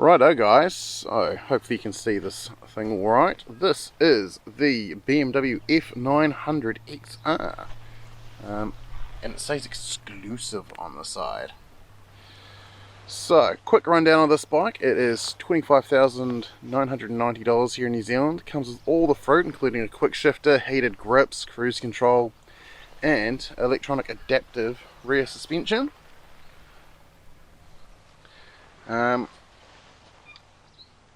Righto guys, so hopefully you can see this thing alright. This is the BMW F900Xr, and it says exclusive on the side. So, quick rundown of this bike. It is $25,990 here in New Zealand. Comes with all the fruit, including a quick shifter, heated grips, cruise control, and electronic adaptive rear suspension.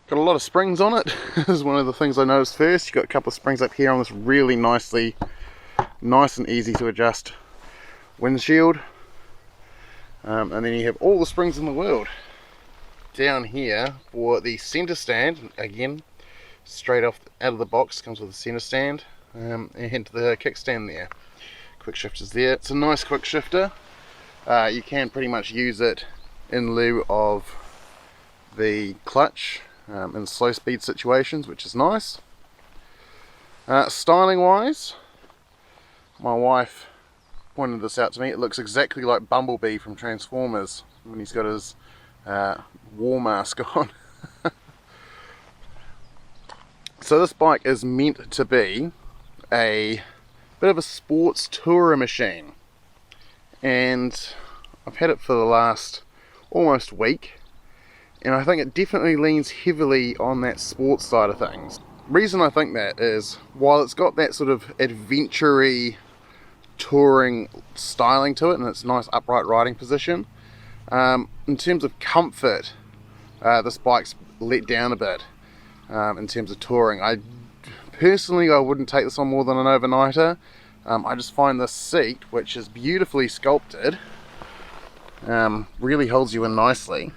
Got a lot of springs on it. This is one of the things I noticed first. You've got a couple of springs up here on this really nice and easy to adjust windshield. And then you have all the springs in the world down here for the center stand. Again, straight off out of the box comes with a center stand, and the kickstand there. Quick shifters there. It's a nice quick shifter. You can pretty much use it in lieu of the clutch in slow speed situations, which is nice. Styling wise, my wife pointed this out to me. It looks exactly like Bumblebee from Transformers when he's got his war mask on. So this bike is meant to be a bit of a sports tourer machine, and I've had it for the last almost week, and I think it definitely leans heavily on that sports side of things. Reason I think that is, while it's got that sort of adventure-y touring styling to it and its nice upright riding position, in terms of comfort, this bike's let down a bit in terms of touring. I wouldn't take this on more than an overnighter. I just find this seat, which is beautifully sculpted, really holds you in nicely,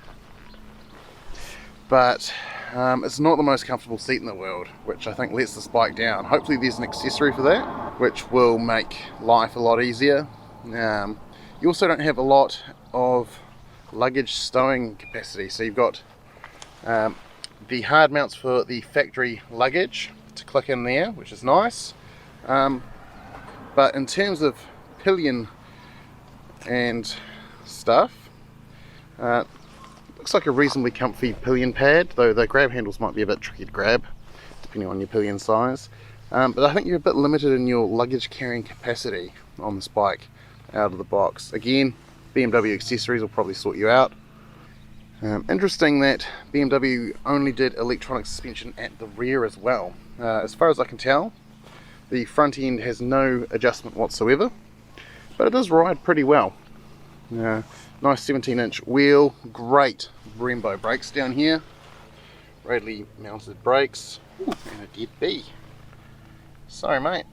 but it's not the most comfortable seat in the world, which I think lets this bike down. Hopefully there's an accessory for that, which will make life a lot easier. You also don't have a lot of luggage stowing capacity, so you've got the hard mounts for the factory luggage to click in there, which is nice. But in terms of pillion and stuff, looks like a reasonably comfy pillion pad, though the grab handles might be a bit tricky to grab depending on your pillion size. But I think you're a bit limited in your luggage carrying capacity on this bike out of the box. Again, BMW accessories will probably sort you out. Interesting that BMW only did electronic suspension at the rear as well. As far as I can tell, the front end has no adjustment whatsoever, but it does ride pretty well. Nice 17-inch wheel, great Brembo brakes down here, radially mounted brakes. Ooh, and a dead bee. Sorry mate.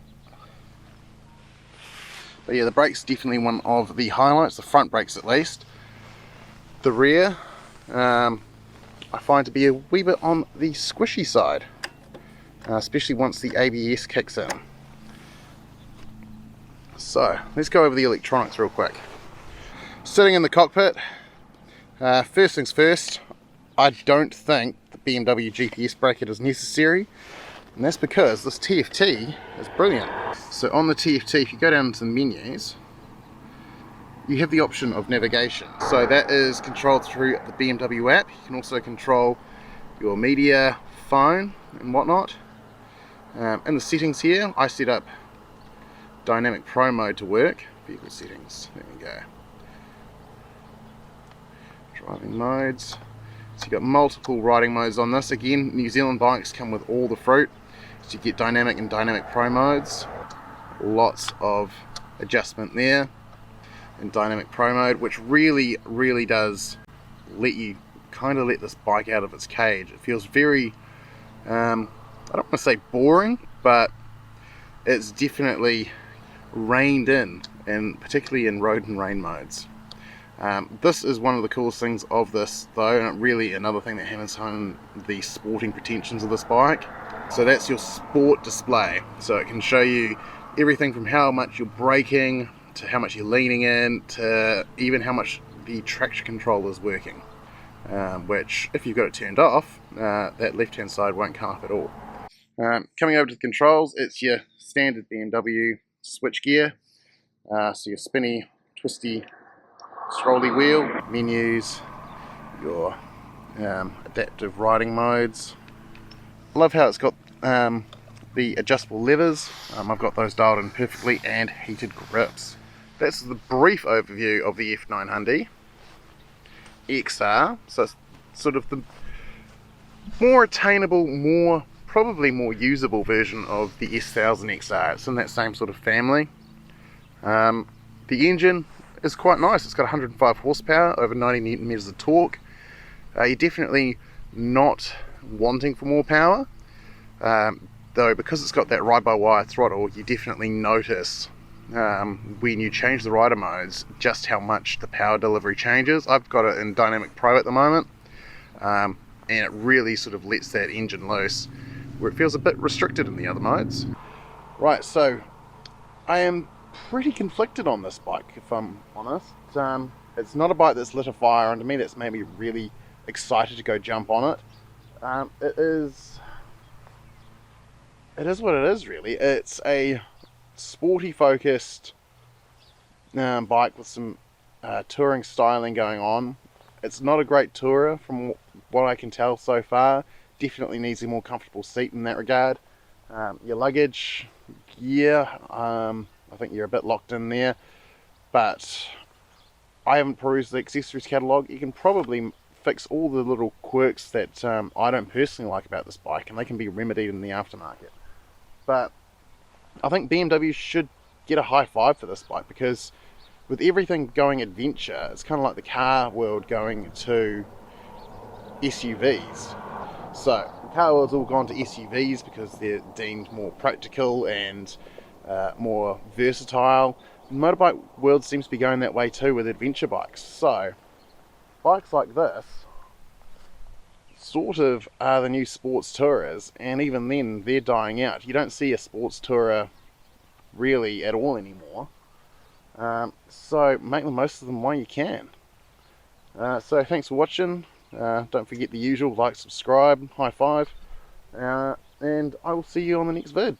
But yeah, the brakes definitely one of the highlights, the front brakes at least. The rear, I find to be a wee bit on the squishy side, especially once the ABS kicks in. So let's go over the electronics real quick. Sitting in the cockpit, first things first, I don't think the BMW GPS bracket is necessary, and that's because this TFT is brilliant. So on the TFT, if you go down to the menus, you have the option of navigation. So that is controlled through the BMW app. You can also control your media, phone and whatnot. In the settings here, I set up Dynamic Pro mode to work. Vehicle settings, there we go. Driving modes. So you've got multiple riding modes on this. Again, New Zealand bikes come with all the fruit. So you get Dynamic and Dynamic Pro modes. Lots of adjustment there in Dynamic Pro mode, which really does let you kind of let this bike out of its cage. It feels very, I don't want to say boring, but it's definitely reined in, and particularly in road and rain modes. This is one of the coolest things of this though, and really another thing that hammers home the sporting pretensions of this bike. So that's your sport display. So it can show you everything from how much you're braking, to how much you're leaning in, to even how much the traction control is working. Which, if you've got it turned off, that left hand side won't come up at all. Coming over to the controls, it's your standard BMW switch gear. So your spinny, twisty, scrolly wheel, menus, your adaptive riding modes. I love how it's got the adjustable levers. I've got those dialed in perfectly, and heated grips. That's the brief overview of the F900 XR. So it's sort of the more attainable, probably more usable version of the S1000 XR. It's in that same sort of family. The engine is quite nice. It's got 105 horsepower, over 90 Newton meters of torque. You're definitely not wanting for more power, though because it's got that ride-by-wire throttle, you definitely notice when you change the rider modes just how much the power delivery changes. I've got it in Dynamic Pro at the moment, and it really sort of lets that engine loose where it feels a bit restricted in the other modes. Right, so I am pretty conflicted on this bike, if I'm honest. It's not a bike that's lit a fire under me that's made me really excited to go jump on it. It is what it is, really. It's a sporty focused bike with some touring styling going on. It's not a great tourer from what I can tell so far. Definitely needs a more comfortable seat in that regard. Your luggage, yeah, I think you're a bit locked in there, but I haven't perused the accessories catalogue. You can probably fix all the little quirks that I don't personally like about this bike, and they can be remedied in the aftermarket. But I think BMW should get a high five for this bike, because with everything going adventure, it's kind of like the car world going to SUVs. So the car world's all gone to SUVs because they're deemed more practical and more versatile. The motorbike world seems to be going that way too with adventure bikes. So bikes like this sort of are the new sports tourers, and even then they're dying out. You don't see a sports tourer really at all anymore. So make the most of them while you can. So thanks for watching. Don't forget the usual: like, subscribe, high five, and I will see you on the next vid.